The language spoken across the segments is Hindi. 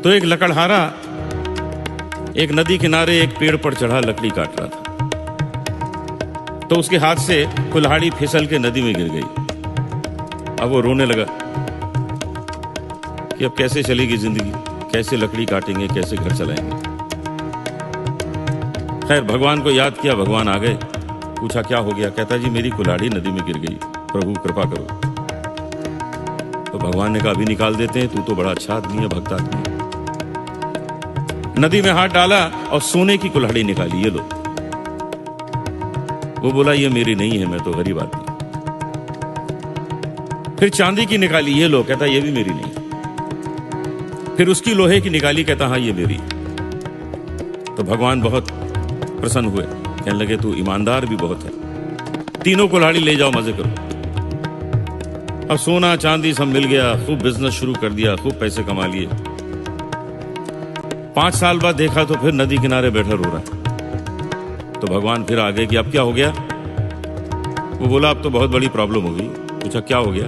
तो एक लकड़हारा एक नदी किनारे एक पेड़ पर चढ़ा लकड़ी काट रहा था। तो उसके हाथ से कुल्हाड़ी फिसल के नदी में गिर गई। अब वो रोने लगा कि अब कैसे चलेगी जिंदगी, कैसे लकड़ी काटेंगे, कैसे घर चलाएंगे। खैर भगवान को याद किया, भगवान आ गए। पूछा क्या हो गया? कहता जी मेरी कुल्हाड़ी नदी में गिर गई, प्रभु कृपा करो। तो भगवान ने कहा अभी निकाल देते हैं, तू तो बड़ा अच्छा आदमी है, भक्त आदमी है। नदी में हाथ डाला और सोने की कुल्हाड़ी निकाली, ये लो। वो बोला ये मेरी नहीं है, मैं तो गरीब आदमी। फिर चांदी की निकाली, ये लो। कहता ये भी मेरी नहीं। फिर उसकी लोहे की निकाली, कहता हाँ ये मेरी। तो भगवान बहुत प्रसन्न हुए, कहने लगे तू ईमानदार भी बहुत है, तीनों कुल्हाड़ी ले जाओ, मजे करो। अब सोना चांदी सब मिल गया, खूब बिजनेस शुरू कर दिया, खूब पैसे कमा लिए। 5 साल बाद देखा तो फिर नदी किनारे बैठा रो रहा है। तो भगवान फिर आ गए कि अब क्या हो गया? वो बोला अब तो बहुत बड़ी प्रॉब्लम हो गई। पूछा क्या हो गया?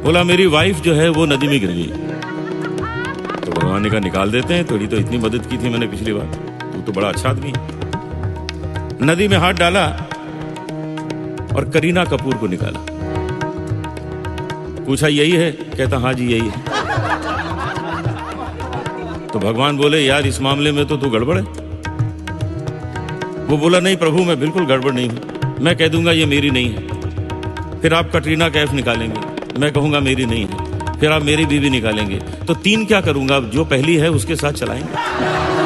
बोला मेरी वाइफ जो है वो नदी में गिर गई। तो भगवान ने कहा निकाल देते हैं, थोड़ी तो इतनी मदद की थी मैंने पिछली बार, तू तो बड़ा अच्छा आदमी है। नदी में हाथ डाला और करीना कपूर को निकाला। पूछा यही है? कहता हाँ जी यही है। तो भगवान बोले यार इस मामले में तो तू गड़बड़ है। वो बोला नहीं प्रभु मैं बिल्कुल गड़बड़ नहीं हूं, मैं कह दूंगा ये मेरी नहीं है। फिर आप कटरीना कैफ निकालेंगे, मैं कहूंगा मेरी नहीं है। फिर आप मेरी बीवी निकालेंगे, तो 3 क्या करूंगा? जो पहली है उसके साथ चलाएंगे।